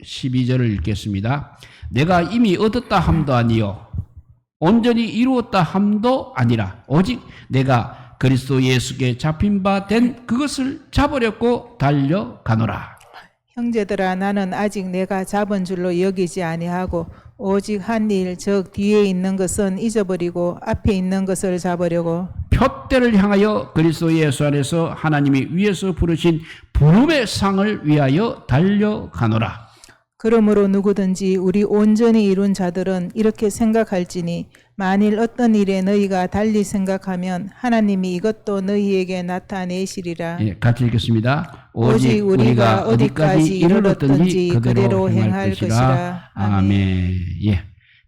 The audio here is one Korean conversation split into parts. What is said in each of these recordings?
12절을 읽겠습니다. 내가 이미 얻었다 함도 아니요 온전히 이루었다 함도 아니라 오직 내가 그리스도 예수께 잡힌 바 된 그것을 잡으려고 달려가노라. 형제들아, 나는 아직 내가 잡은 줄로 여기지 아니하고 오직 한 일, 즉 뒤에 있는 것은 잊어버리고 앞에 있는 것을 잡으려고 표대를 향하여 그리스도 예수 안에서 하나님이 위에서 부르신 부름의 상을 위하여 달려가노라. 그러므로 누구든지 우리 온전히 이룬 자들은 이렇게 생각할지니 만일 어떤 일에 너희가 달리 생각하면 하나님이 이것도 너희에게 나타내시리라. 예, 같이 읽겠습니다. 오직 우리가 어디까지 이르렀든지 그대로 행할 것이라. 아멘. 예,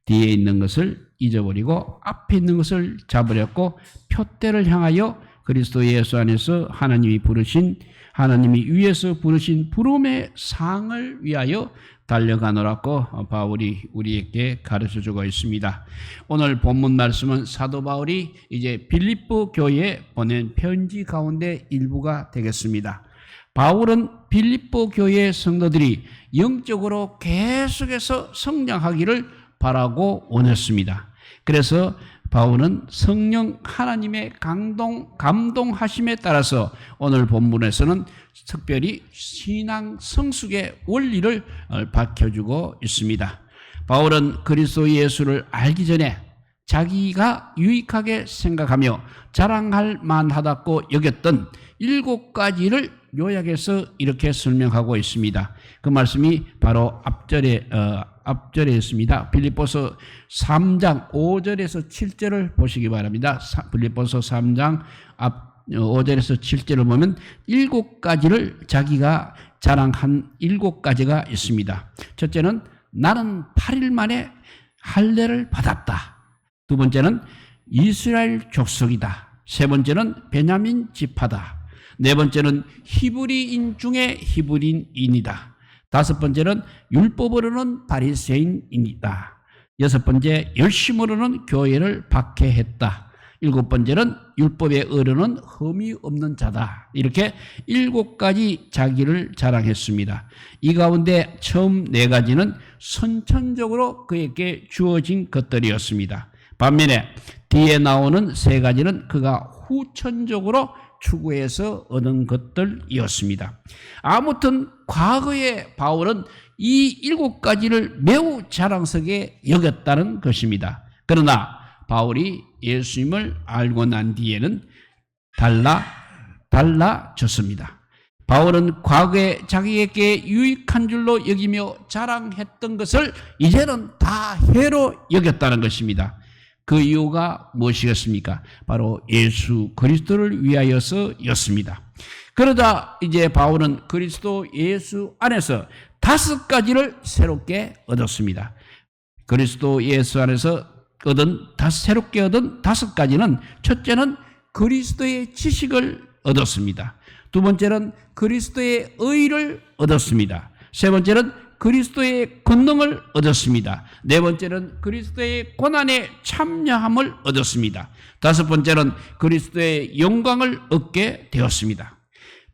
뒤에 있는 것을 잊어버리고 앞에 있는 것을 잡으려고 표대를 향하여 그리스도 예수 안에서 하나님이 위에서 부르신 부름의 상을 위하여 달려가노라고 바울이 우리에게 가르쳐주고 있습니다. 오늘 본문 말씀은 사도 바울이 이제 빌립보 교회에 보낸 편지 가운데 일부가 되겠습니다. 바울은 빌립보 교회의 성도들이 영적으로 계속해서 성장하기를 바라고 원했습니다. 그래서 바울은 성령 하나님의 감동하심에 따라서 오늘 본문에서는 특별히 신앙 성숙의 원리를 밝혀주고 있습니다. 바울은 그리스도 예수를 알기 전에 자기가 유익하게 생각하며 자랑할 만하다고 여겼던 7가지를 요약해서 이렇게 설명하고 있습니다. 그 말씀이 바로 앞절에 있습니다. 빌립보서 3장 5절에서 7절을 보시기 바랍니다. 빌립보서 3장 5절에서 7절을 보면 7가지를 자기가 자랑한 7가지가 있습니다. 첫째는 나는 8일 만에 할례를 받았다. 두 번째는 이스라엘 족속이다. 세 번째는 베냐민 지파다. 네 번째는 히브리인 중에 히브리인이다. 다섯 번째는 율법으로는 바리새인이다. 여섯 번째, 열심으로는 교회를 박해했다. 일곱 번째는 율법의 의로는 흠이 없는 자다. 이렇게 7가지 자기를 자랑했습니다. 이 가운데 처음 4가지는 선천적으로 그에게 주어진 것들이었습니다. 반면에 뒤에 나오는 3가지는 그가 후천적으로 추구해서 얻은 것들이었습니다. 아무튼 과거의 바울은 이 7가지를 매우 자랑스럽게 여겼다는 것입니다. 그러나 바울이 예수님을 알고 난 뒤에는 달라졌습니다. 바울은 과거에 자기에게 유익한 줄로 여기며 자랑했던 것을 이제는 다 해로 여겼다는 것입니다. 그 이유가 무엇이겠습니까? 바로 예수 그리스도를 위하여서였습니다. 그러다 이제 바울은 그리스도 예수 안에서 5가지를 새롭게 얻었습니다. 그리스도 예수 안에서 새롭게 얻은 5가지는, 첫째는 그리스도의 지식을 얻었습니다. 두 번째는 그리스도의 의를 얻었습니다. 세 번째는 그리스도의 권능을 얻었습니다. 네 번째는 그리스도의 고난에 참여함을 얻었습니다. 다섯 번째는 그리스도의 영광을 얻게 되었습니다.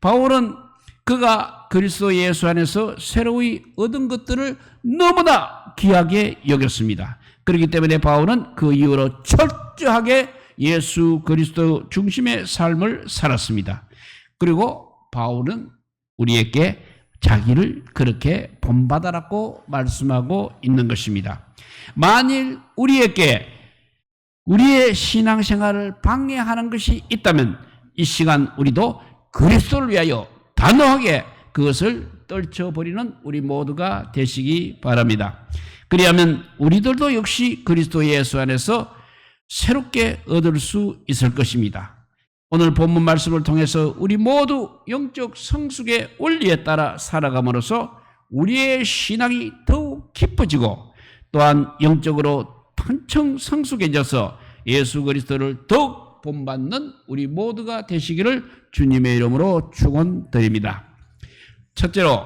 바울은 그가 그리스도 예수 안에서 새로이 얻은 것들을 너무나 귀하게 여겼습니다. 그렇기 때문에 바울은 그 이후로 철저하게 예수 그리스도 중심의 삶을 살았습니다. 그리고 바울은 우리에게 자기를 그렇게 본받아라고 말씀하고 있는 것입니다. 만일 우리에게 우리의 신앙생활을 방해하는 것이 있다면 이 시간 우리도 그리스도를 위하여 단호하게 그것을 떨쳐버리는 우리 모두가 되시기 바랍니다. 그리하면 우리들도 역시 그리스도 예수 안에서 새롭게 얻을 수 있을 것입니다. 오늘 본문 말씀을 통해서 우리 모두 영적 성숙의 원리에 따라 살아감으로써 우리의 신앙이 더욱 깊어지고 또한 영적으로 한층 성숙해져서 예수 그리스도를 더욱 본받는 우리 모두가 되시기를 주님의 이름으로 축원드립니다. 첫째로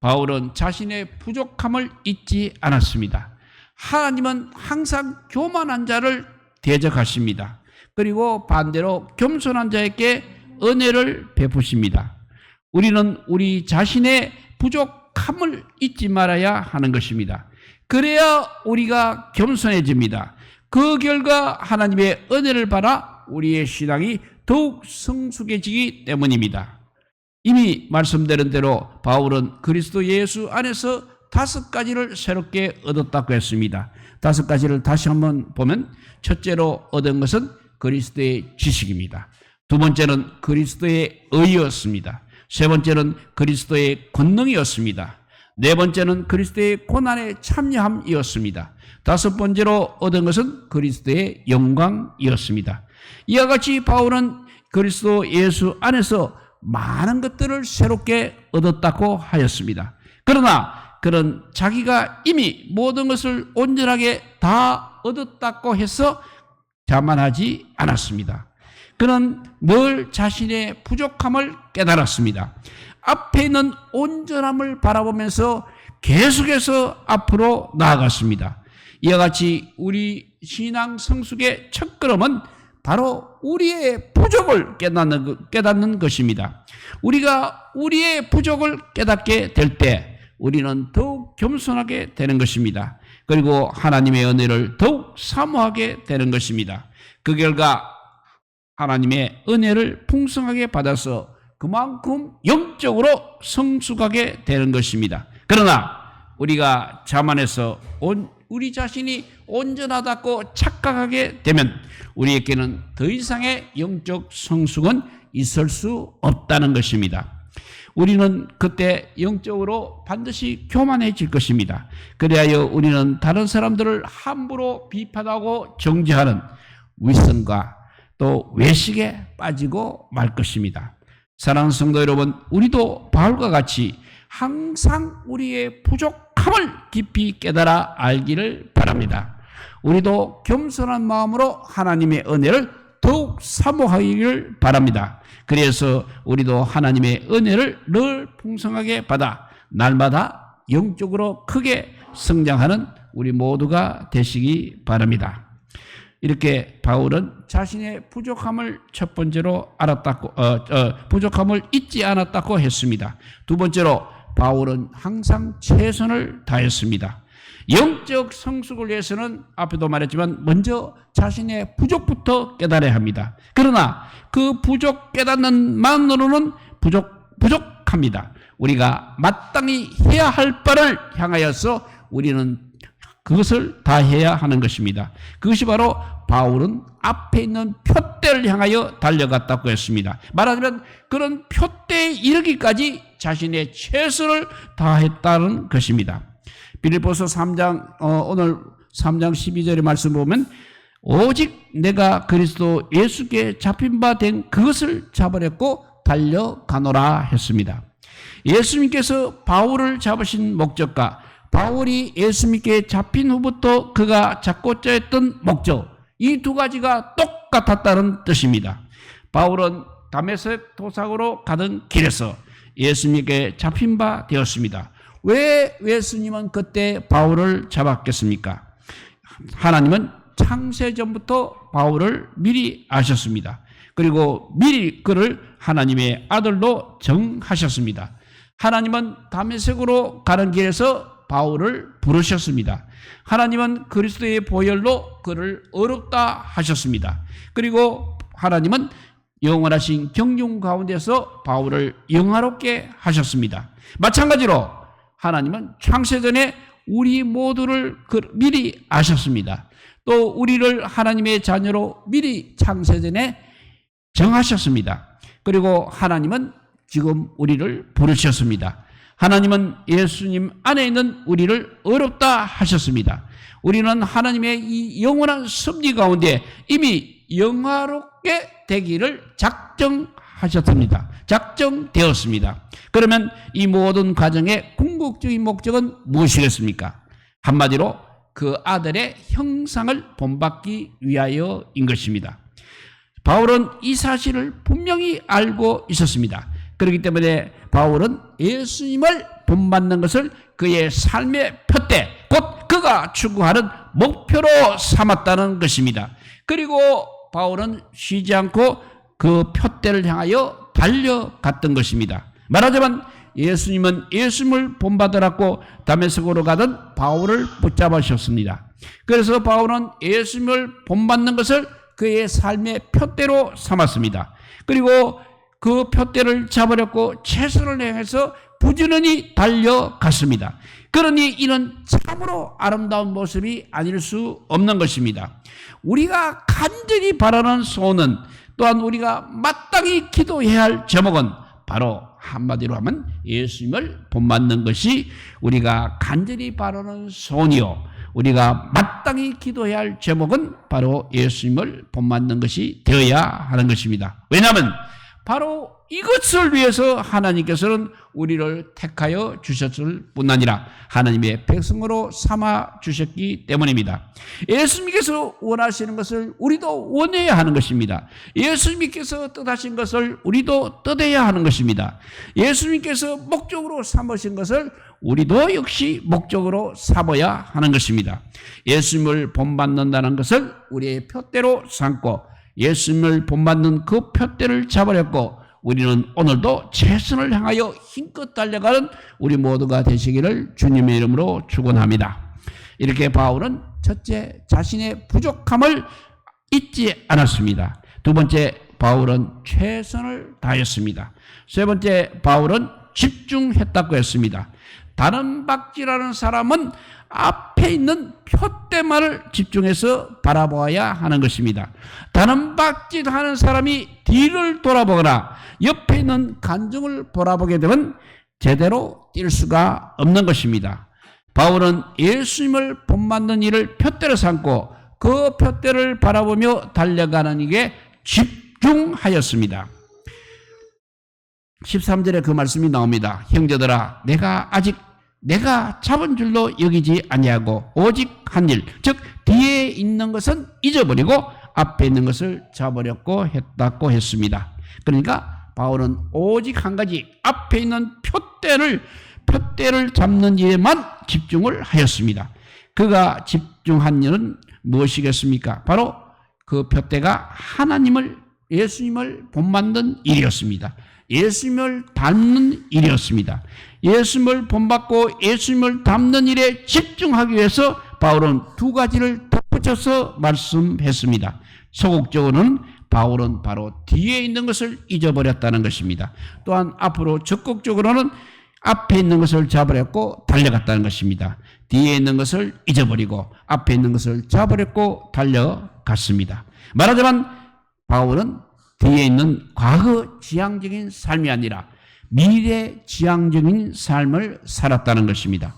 바울은 자신의 부족함을 잊지 않았습니다. 하나님은 항상 교만한 자를 대적하십니다. 그리고 반대로 겸손한 자에게 은혜를 베푸십니다. 우리는 우리 자신의 부족 부족함을 잊지 말아야 하는 것입니다. 그래야 우리가 겸손해집니다. 그 결과 하나님의 은혜를 받아 우리의 신앙이 더욱 성숙해지기 때문입니다. 이미 말씀드린 대로 바울은 그리스도 예수 안에서 5가지를 새롭게 얻었다고 했습니다. 5가지를 다시 한번 보면, 첫째로 얻은 것은 그리스도의 지식입니다. 두 번째는 그리스도의 의였습니다. 세 번째는 그리스도의 권능이었습니다. 네 번째는 그리스도의 고난에 참여함이었습니다. 다섯 번째로 얻은 것은 그리스도의 영광이었습니다. 이와 같이 바울은 그리스도 예수 안에서 많은 것들을 새롭게 얻었다고 하였습니다. 그러나 그는 자기가 이미 모든 것을 온전하게 다 얻었다고 해서 자만하지 않았습니다. 그는 늘 자신의 부족함을 깨달았습니다. 앞에 있는 온전함을 바라보면서 계속해서 앞으로 나아갔습니다. 이와 같이 우리 신앙 성숙의 첫걸음은 바로 우리의 부족을 깨닫는 것입니다. 우리가 우리의 부족을 깨닫게 될 때 우리는 더욱 겸손하게 되는 것입니다. 그리고 하나님의 은혜를 더욱 사모하게 되는 것입니다. 그 결과 하나님의 은혜를 풍성하게 받아서 그만큼 영적으로 성숙하게 되는 것입니다. 그러나 우리가 자만해서 우리 자신이 온전하다고 착각하게 되면 우리에게는 더 이상의 영적 성숙은 있을 수 없다는 것입니다. 우리는 그때 영적으로 반드시 교만해질 것입니다. 그리하여 우리는 다른 사람들을 함부로 비판하고 정죄하는 위선과 또 외식에 빠지고 말 것입니다. 사랑하는 성도 여러분, 우리도 바울과 같이 항상 우리의 부족함을 깊이 깨달아 알기를 바랍니다. 우리도 겸손한 마음으로 하나님의 은혜를 더욱 사모하기를 바랍니다. 그래서 우리도 하나님의 은혜를 늘 풍성하게 받아 날마다 영적으로 크게 성장하는 우리 모두가 되시기 바랍니다. 이렇게 바울은 자신의 부족함을 첫 번째로 알았다고, 부족함을 잊지 않았다고 했습니다. 두 번째로 바울은 항상 최선을 다했습니다. 영적 성숙을 위해서는 앞에도 말했지만 먼저 자신의 부족부터 깨달아야 합니다. 그러나 그 부족 깨닫는 만으로는 부족합니다. 우리가 마땅히 해야 할 바를 향하여서 우리는 그것을 다 해야 하는 것입니다. 그것이 바로 바울은 앞에 있는 표대를 향하여 달려갔다고 했습니다. 말하자면 그런 표대에 이르기까지 자신의 최선을 다했다는 것입니다. 빌립보서 3장 오늘 3장 12절의 말씀 보면 오직 내가 그리스도 예수께 잡힌 바 된 그것을 잡아냈고 달려가노라 했습니다. 예수님께서 바울을 잡으신 목적과 바울이 예수님께 잡힌 후부터 그가 잡고자 했던 목적, 이 두 가지가 똑같았다는 뜻입니다. 바울은 다메섹 도상으로 가던 길에서 예수님께 잡힌 바 되었습니다. 왜 예수님은 그때 바울을 잡았겠습니까? 하나님은 창세전부터 바울을 미리 아셨습니다. 그리고 미리 그를 하나님의 아들로 정하셨습니다. 하나님은 다메섹으로 가는 길에서 바울을 부르셨습니다. 하나님은 그리스도의 보혈로 그를 어렵다 하셨습니다. 그리고 하나님은 영원하신 경륜 가운데서 바울을 영화롭게 하셨습니다. 마찬가지로 하나님은 창세전에 우리 모두를 미리 아셨습니다. 또 우리를 하나님의 자녀로 미리 창세전에 정하셨습니다. 그리고 하나님은 지금 우리를 부르셨습니다. 하나님은 예수님 안에 있는 우리를 어렵다 하셨습니다. 우리는 하나님의 이 영원한 섭리 가운데 이미 영화롭게 되기를 작정하셨습니다. 작정되었습니다. 그러면 이 모든 과정의 궁극적인 목적은 무엇이겠습니까? 한마디로 그 아들의 형상을 본받기 위하여인 것입니다. 바울은 이 사실을 분명히 알고 있었습니다. 그렇기 때문에 바울은 예수님을 본받는 것을 그의 삶의 표대, 곧 그가 추구하는 목표로 삼았다는 것입니다. 그리고 바울은 쉬지 않고 그 표대를 향하여 달려갔던 것입니다. 말하자면 예수님은 예수님을 본받으라고 다메섹으로 가던 바울을 붙잡으셨습니다. 그래서 바울은 예수님을 본받는 것을 그의 삶의 표대로 삼았습니다. 그리고 그 표대를 잡으려고 최선을 다해서 부지런히 달려갔습니다. 그러니 이는 참으로 아름다운 모습이 아닐 수 없는 것입니다. 우리가 간절히 바라는 소원은, 또한 우리가 마땅히 기도해야 할 제목은 바로 한마디로 하면 예수님을 본받는 것이 우리가 간절히 바라는 소원이요, 우리가 마땅히 기도해야 할 제목은 바로 예수님을 본받는 것이 되어야 하는 것입니다. 왜냐하면 바로 이것을 위해서 하나님께서는 우리를 택하여 주셨을 뿐 아니라 하나님의 백성으로 삼아 주셨기 때문입니다. 예수님께서 원하시는 것을 우리도 원해야 하는 것입니다. 예수님께서 뜻하신 것을 우리도 뜻해야 하는 것입니다. 예수님께서 목적으로 삼으신 것을 우리도 역시 목적으로 삼아야 하는 것입니다. 예수님을 본받는다는 것을 우리의 표대로 삼고 예수님을 본받는 그 표대를 잡으려고 우리는 오늘도 최선을 향하여 힘껏 달려가는 우리 모두가 되시기를 주님의 이름으로 축원합니다. 이렇게 바울은 첫째, 자신의 부족함을 잊지 않았습니다. 두 번째, 바울은 최선을 다했습니다. 세 번째, 바울은 집중했다고 했습니다. 다른 박지라는 사람은 앞에 있는 표대만을 집중해서 바라보아야 하는 것입니다. 다른 박질하는 사람이 뒤를 돌아보거나 옆에 있는 간증을 바라보게 되면 제대로 뛸 수가 없는 것입니다. 바울은 예수님을 본받는 일을 표대로 삼고 그 표대를 바라보며 달려가는 일에 집중하였습니다. 13절에 그 말씀이 나옵니다. 형제들아, 내가 잡은 줄로 여기지 아니하고 오직 한 일, 즉 뒤에 있는 것은 잊어버리고 앞에 있는 것을 잡으려고 했다고 했습니다. 그러니까 바울은 오직 한 가지, 앞에 있는 표대를 잡는 일에만 집중을 하였습니다. 그가 집중한 일은 무엇이겠습니까? 바로 그 표대가 예수님을 본받는 일이었습니다. 예수님을 닮는 일이었습니다. 예수님을 본받고 예수님을 닮는 일에 집중하기 위해서 바울은 두 가지를 덧붙여서 말씀했습니다. 소극적으로는 바울은 바로 뒤에 있는 것을 잊어버렸다는 것입니다. 또한 앞으로 적극적으로는 앞에 있는 것을 잡으려고 달려갔다는 것입니다. 뒤에 있는 것을 잊어버리고 앞에 있는 것을 잡으려고 달려갔습니다. 말하자면 바울은 뒤에 있는 과거 지향적인 삶이 아니라 미래 지향적인 삶을 살았다는 것입니다.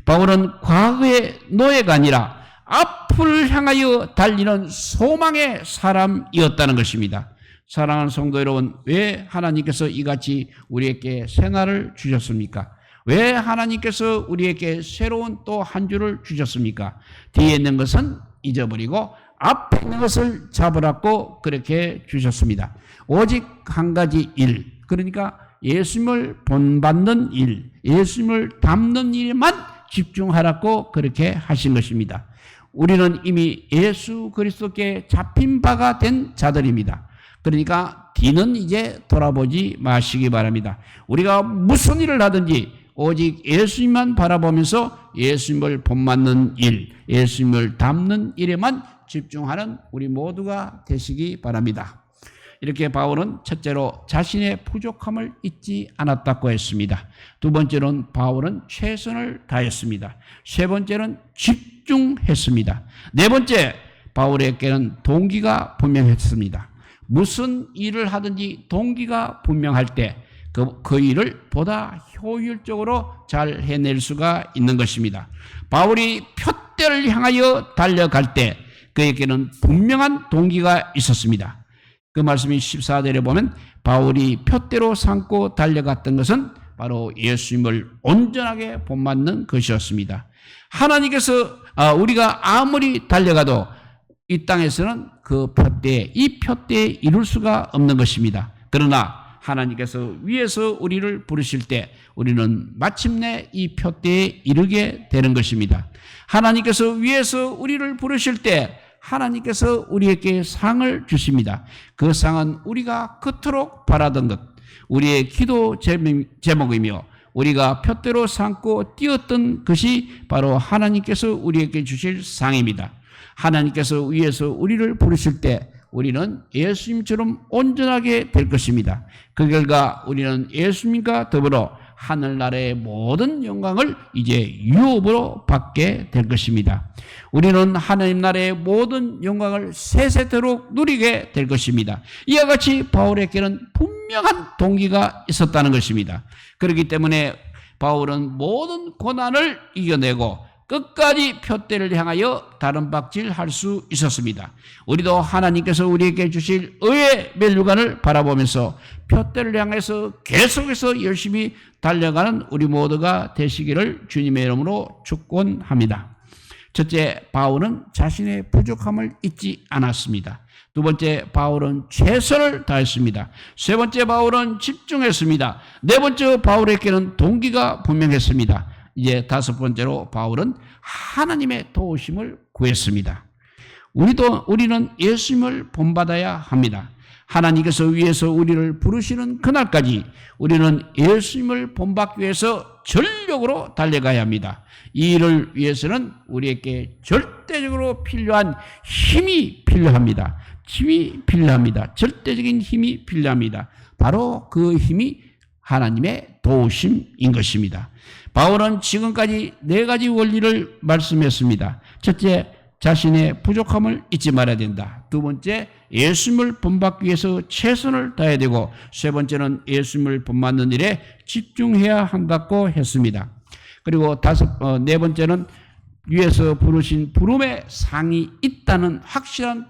바울은 과거의 노예가 아니라 앞을 향하여 달리는 소망의 사람이었다는 것입니다. 사랑하는 성도 여러분, 왜 하나님께서 이같이 우리에게 새날을 주셨습니까? 왜 하나님께서 우리에게 새로운 또 한 주를 주셨습니까? 뒤에 있는 것은 잊어버리고 앞에 있는 것을 잡으라고 그렇게 주셨습니다. 오직 한 가지 일, 그러니까 예수님을 본받는 일, 예수님을 닮는 일에만 집중하라고 그렇게 하신 것입니다. 우리는 이미 예수 그리스도께 잡힌 바가 된 자들입니다. 그러니까 뒤는 이제 돌아보지 마시기 바랍니다. 우리가 무슨 일을 하든지 오직 예수님만 바라보면서 예수님을 본받는 일, 예수님을 닮는 일에만 집중하는 우리 모두가 되시기 바랍니다. 이렇게 바울은 첫째로 자신의 부족함을 잊지 않았다고 했습니다. 두 번째로는 바울은 최선을 다했습니다. 세 번째는 집중했습니다. 네 번째, 바울에게는 동기가 분명했습니다. 무슨 일을 하든지 동기가 분명할 때 그 일을 보다 효율적으로 잘 해낼 수가 있는 것입니다. 바울이 표대를 향하여 달려갈 때 그에게는 분명한 동기가 있었습니다. 그 말씀이 14절에 보면 바울이 표대로 삼고 달려갔던 것은 바로 예수님을 온전하게 본받는 것이었습니다. 하나님께서 우리가 아무리 달려가도 이 땅에서는 이 표대에 이룰 수가 없는 것입니다. 그러나 하나님께서 위에서 우리를 부르실 때 우리는 마침내 이 표대에 이르게 되는 것입니다. 하나님께서 위에서 우리를 부르실 때 하나님께서 우리에게 상을 주십니다. 그 상은 우리가 그토록 바라던 것, 우리의 기도 제목이며 우리가 표대로 삼고 뛰었던 것이 바로 하나님께서 우리에게 주실 상입니다. 하나님께서 위에서 우리를 부르실 때 우리는 예수님처럼 온전하게 될 것입니다. 그 결과 우리는 예수님과 더불어 하늘나라의 모든 영광을 이제 유업으로 받게 될 것입니다. 우리는 하나님 나라의 모든 영광을 세세토록 누리게 될 것입니다. 이와 같이 바울에게는 분명한 동기가 있었다는 것입니다. 그렇기 때문에 바울은 모든 고난을 이겨내고 끝까지 표대를 향하여 다른 박질할 수 있었습니다. 우리도 하나님께서 우리에게 주실 의의 멸류관을 바라보면서 표대를 향해서 계속해서 열심히 달려가는 우리 모두가 되시기를 주님의 이름으로 축원합니다. 첫째, 바울은 자신의 부족함을 잊지 않았습니다. 두 번째, 바울은 최선을 다했습니다. 세 번째, 바울은 집중했습니다. 네 번째, 바울에게는 동기가 분명했습니다. 이제 다섯 번째로 바울은 하나님의 도우심을 구했습니다. 우리는 예수님을 본받아야 합니다. 하나님께서 위에서 우리를 부르시는 그날까지 우리는 예수님을 본받기 위해서 전력으로 달려가야 합니다. 이 일을 위해서는 우리에게 절대적으로 필요한 힘이 필요합니다. 힘이 필요합니다. 절대적인 힘이 필요합니다. 바로 그 힘이 하나님의 도우심인 것입니다. 바울은 지금까지 네 가지 원리를 말씀했습니다. 첫째, 자신의 부족함을 잊지 말아야 된다. 두 번째, 예수님을 본받기 위해서 최선을 다해야 되고, 세 번째는 예수님을 본받는 일에 집중해야 한다고 했습니다. 그리고 네 번째는 위에서 부르신 부름의 상이 있다는 확실한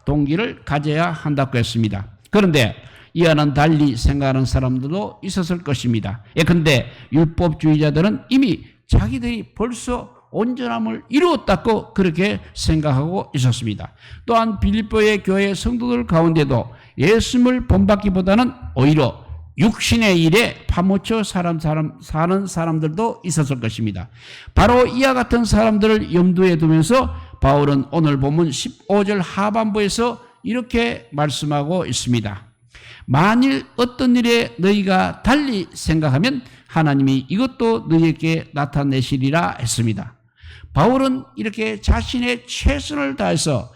동기를 가져야 한다고 했습니다. 그런데 이와는 달리 생각하는 사람들도 있었을 것입니다. 예컨대 율법주의자들은 이미 자기들이 벌써 온전함을 이루었다고 그렇게 생각하고 있었습니다. 또한 빌립보의 교회 성도들 가운데도 예수님을 본받기보다는 오히려 육신의 일에 파묻혀 사는 사람들도 있었을 것입니다. 바로 이와 같은 사람들을 염두에 두면서 바울은 오늘 본문 15절 하반부에서 이렇게 말씀하고 있습니다. 만일 어떤 일에 너희가 달리 생각하면 하나님이 이것도 너희에게 나타내시리라 했습니다. 바울은 이렇게 자신의 최선을 다해서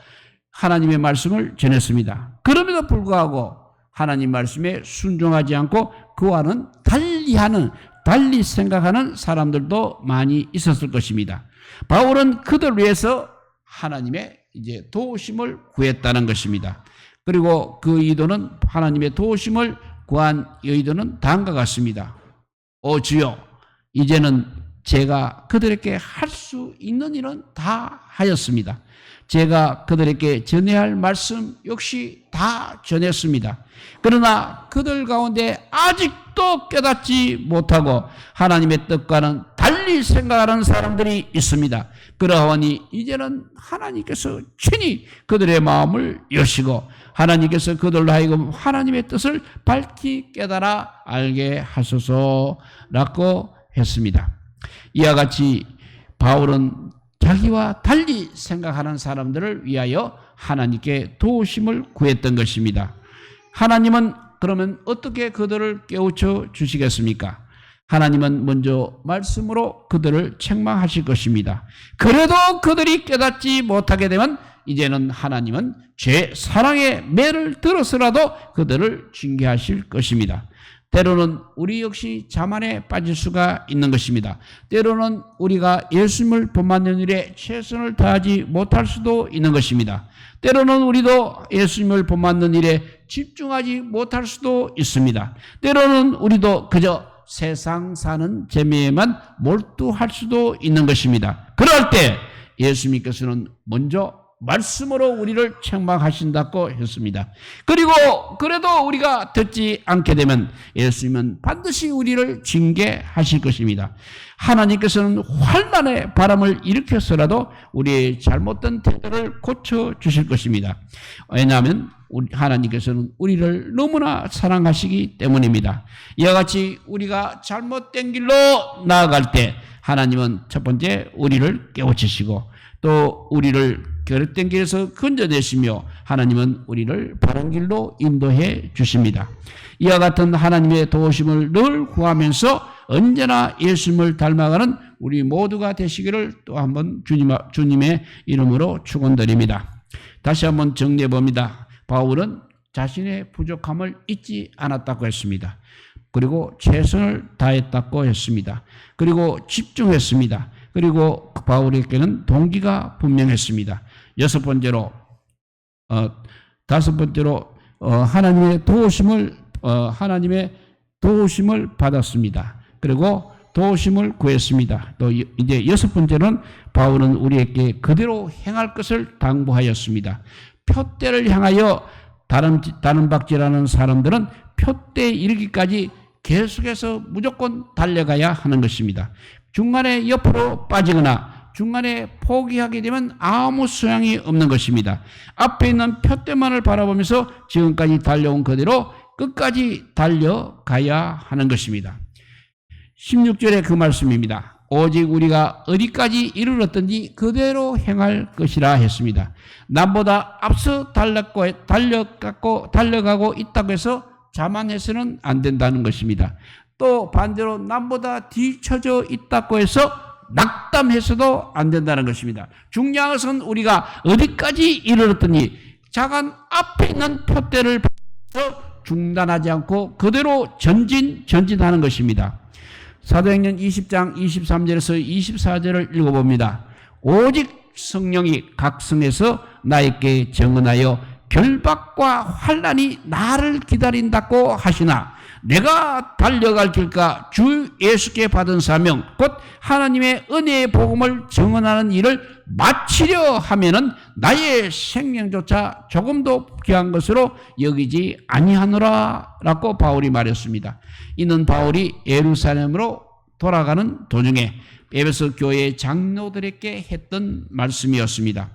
하나님의 말씀을 전했습니다. 그럼에도 불구하고 하나님 말씀에 순종하지 않고 그와는 달리 생각하는 사람들도 많이 있었을 것입니다. 바울은 그들 위해서 하나님의 이제 도우심을 구했다는 것입니다. 그리고 그 의도는 하나님의 도우심을 구한 의도는 다음과 같습니다. 주여, 이제는 제가 그들에게 할 수 있는 일은 다 하였습니다. 제가 그들에게 전해야 할 말씀 역시 다 전했습니다. 그러나 그들 가운데 아직도 깨닫지 못하고 하나님의 뜻과는 달리 생각하는 사람들이 있습니다. 그러하니 이제는 하나님께서 친히 그들의 마음을 여시고 하나님께서 그들로 하여금 하나님의 뜻을 밝히 깨달아 알게 하소서라고 했습니다. 이와 같이 바울은 자기와 달리 생각하는 사람들을 위하여 하나님께 도우심을 구했던 것입니다. 하나님은 그러면 어떻게 그들을 깨우쳐 주시겠습니까? 하나님은 먼저 말씀으로 그들을 책망하실 것입니다. 그래도 그들이 깨닫지 못하게 되면 이제는 하나님은 죄 사랑의 매를 들어서라도 그들을 징계하실 것입니다. 때로는 우리 역시 자만에 빠질 수가 있는 것입니다. 때로는 우리가 예수님을 본받는 일에 최선을 다하지 못할 수도 있는 것입니다. 때로는 우리도 예수님을 본받는 일에 집중하지 못할 수도 있습니다. 때로는 우리도 그저 세상 사는 재미에만 몰두할 수도 있는 것입니다. 그럴 때 예수님께서는 먼저 말씀으로 우리를 책망하신다고 했습니다. 그리고 그래도 우리가 듣지 않게 되면 예수님은 반드시 우리를 징계하실 것입니다. 하나님께서는 환난의 바람을 일으켜서라도 우리의 잘못된 태도를 고쳐주실 것입니다. 왜냐하면 하나님께서는 우리를 너무나 사랑하시기 때문입니다. 이와 같이 우리가 잘못된 길로 나아갈 때 하나님은 첫 번째 우리를 깨우치시고 또 우리를 결핍된 길에서 건져내시며 하나님은 우리를 바른 길로 인도해 주십니다. 이와 같은 하나님의 도우심을 늘 구하면서 언제나 예수님을 닮아가는 우리 모두가 되시기를 또 한번 주님의 이름으로 축원드립니다. 다시 한번 정리해 봅니다. 바울은 자신의 부족함을 잊지 않았다고 했습니다. 그리고 최선을 다했다고 했습니다. 그리고 집중했습니다. 그리고 바울에게는 동기가 분명했습니다. 다섯 번째로 하나님의 도우심을 받았습니다. 그리고 도우심을 구했습니다. 또 이제 여섯 번째는 바울은 우리에게 그대로 행할 것을 당부하였습니다. 표대를 향하여 다름박질하는 사람들은 표대에 이르기까지 계속해서 무조건 달려가야 하는 것입니다. 중간에 옆으로 빠지거나 중간에 포기하게 되면 아무 소용이 없는 것입니다. 앞에 있는 표대만을 바라보면서 지금까지 달려온 그대로 끝까지 달려가야 하는 것입니다. 16절의 그 말씀입니다. 오직 우리가 어디까지 이르렀든지 그대로 행할 것이라 했습니다. 남보다 앞서 달려가고 있다고 해서 자만해서는 안 된다는 것입니다. 또 반대로 남보다 뒤처져 있다고 해서 낙담해서도 안 된다는 것입니다. 중요한 것은 우리가 어디까지 이르렀더니 자간 앞에 있는 표대를 보면서 중단하지 않고 그대로 전진하는 것입니다. 사도행전 20장 23절에서 24절을 읽어봅니다. 오직 성령이 각성해서 나에게 증언하여 결박과 환난이 나를 기다린다고 하시나 내가 달려갈 길과 주 예수께 받은 사명 곧 하나님의 은혜의 복음을 증언하는 일을 마치려 하면은 나의 생명조차 조금도 귀한 것으로 여기지 아니하노라 라고 바울이 말했습니다. 이는 바울이 예루살렘으로 돌아가는 도중에 에베소 교회 장로들에게 했던 말씀이었습니다.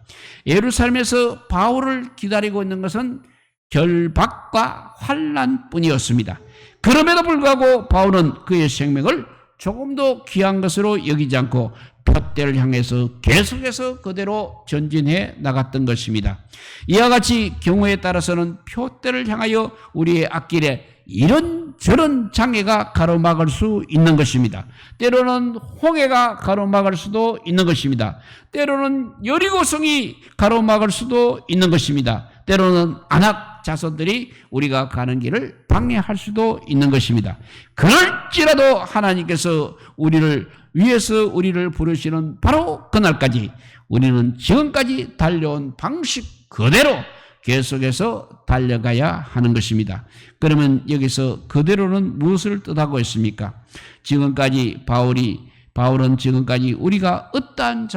예루살렘에서 바울을 기다리고 있는 것은 결박과 환난뿐이었습니다. 그럼에도 불구하고 바울은 그의 생명을 조금도 귀한 것으로 여기지 않고 표대를 향해서 계속해서 그대로 전진해 나갔던 것입니다. 이와 같이 경우에 따라서는 표대를 향하여 우리의 앞길에 이런저런 장애가 가로막을 수 있는 것입니다. 때로는 홍해가 가로막을 수도 있는 것입니다. 때로는 여리고성이 가로막을 수도 있는 것입니다. 때로는 안악 자손들이 우리가 가는 길을 방해할 수도 있는 것입니다. 그럴지라도 하나님께서 우리를 위해서 우리를 부르시는 바로 그날까지 우리는 지금까지 달려온 방식 그대로 계속해서 달려가야 하는 것입니다. 그러면 여기서 그대로는 무엇을 뜻하고 있습니까? 바울은 지금까지 우리가 어떠한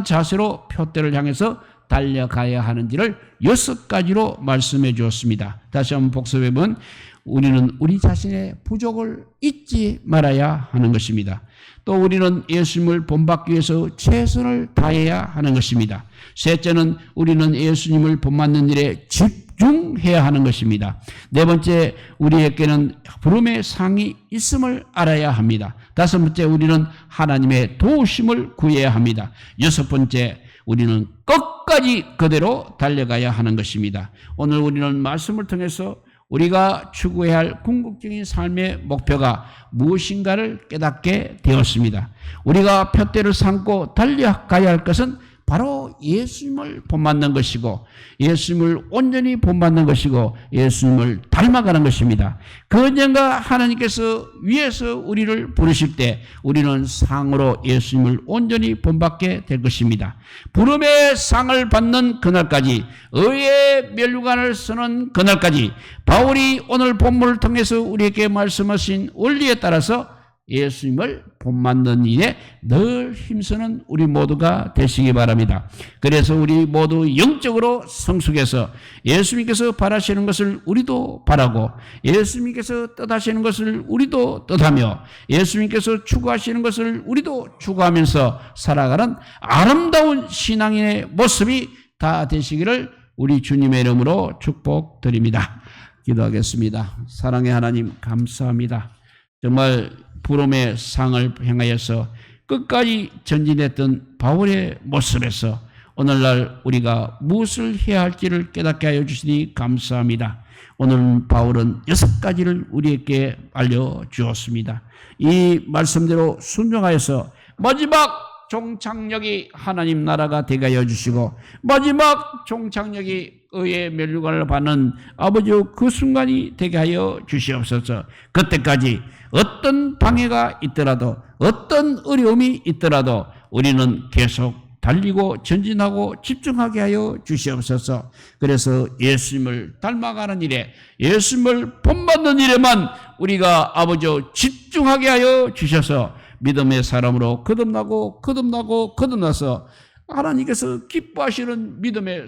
자세로 표대를 향해서 달려가야 하는지를 6가지로 말씀해 주었습니다. 다시 한번 복습해 보면 우리는 우리 자신의 부족을 잊지 말아야 하는 것입니다. 또 우리는 예수님을 본받기 위해서 최선을 다해야 하는 것입니다. 셋째는 우리는 예수님을 본받는 일에 집중해야 하는 것입니다. 네 번째, 우리에게는 부름의 상이 있음을 알아야 합니다. 다섯 번째, 우리는 하나님의 도우심을 구해야 합니다. 여섯 번째, 우리는 끝까지 그대로 달려가야 하는 것입니다. 오늘 우리는 말씀을 통해서 우리가 추구해야 할 궁극적인 삶의 목표가 무엇인가를 깨닫게 되었습니다. 우리가 표대를 삼고 달려가야 할 것은 바로 예수님을 본받는 것이고 예수님을 온전히 본받는 것이고 예수님을 닮아가는 것입니다. 그 언젠가 하나님께서 위에서 우리를 부르실 때 우리는 상으로 예수님을 온전히 본받게 될 것입니다. 부름의 상을 받는 그날까지, 의의 면류관을 쓰는 그날까지 바울이 오늘 본문을 통해서 우리에게 말씀하신 원리에 따라서 예수님을 본받는 일에 늘 힘쓰는 우리 모두가 되시기 바랍니다. 그래서 우리 모두 영적으로 성숙해서 예수님께서 바라시는 것을 우리도 바라고 예수님께서 뜻하시는 것을 우리도 뜻하며 예수님께서 추구하시는 것을 우리도 추구하면서 살아가는 아름다운 신앙인의 모습이 다 되시기를 우리 주님의 이름으로 축복드립니다. 기도하겠습니다. 사랑의 하나님 감사합니다. 정말 부름의 상을 향하여서 끝까지 전진했던 바울의 모습에서 오늘날 우리가 무엇을 해야 할지를 깨닫게 하여 주시니 감사합니다. 오늘 바울은 6가지를 우리에게 알려주었습니다. 이 말씀대로 순종하여서 마지막 종착역이 하나님 나라가 되게 하여 주시고 마지막 종착역이 의의 멸류관을 받는 아버지 그 순간이 되게 하여 주시옵소서. 그때까지 어떤 방해가 있더라도 어떤 어려움이 있더라도 우리는 계속 달리고 전진하고 집중하게 하여 주시옵소서. 그래서 예수님을 닮아가는 일에 예수님을 본받는 일에만 우리가 아버지 집중하게 하여 주셔서 믿음의 사람으로 거듭나서 하나님께서 기뻐하시는 믿음의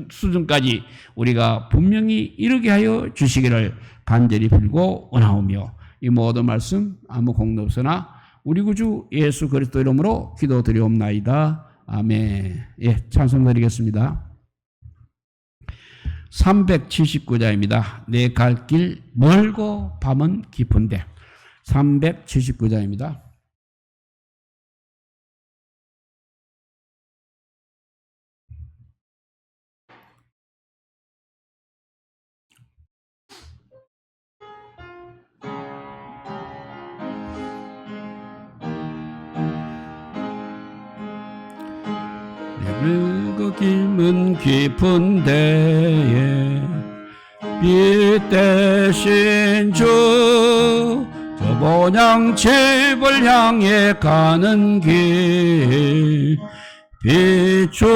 수준까지 우리가 분명히 이르게 하여 주시기를 간절히 빌고 원하오며 이 모든 말씀 아무 공도 없으나 우리 구주 예수 그리스도 이름으로 기도드리옵나이다. 아멘. 예, 찬송 드리겠습니다. 379자입니다. 내 갈 길 멀고 밤은 깊은데 379자입니다. 그 길은 깊은 데에 빛 대신 주 저 본향 집을 향해 가는 길 비추소서.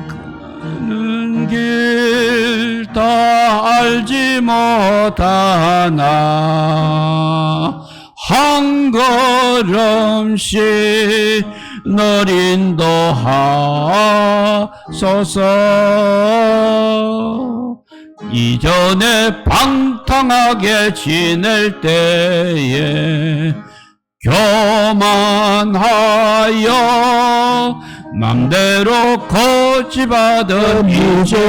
가는 길 다 알지 못하나 한 걸음씩 널 인도하소서. 이전에 방탕하게 지낼 때에 교만하여 맘대로 고치받은 이제이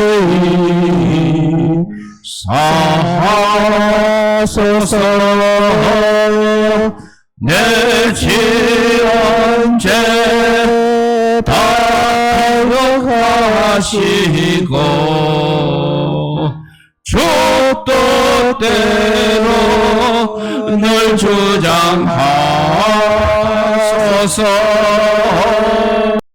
사하소서. 내 지은 죄 다용하시고 주 뜻대로 널 주장하소서.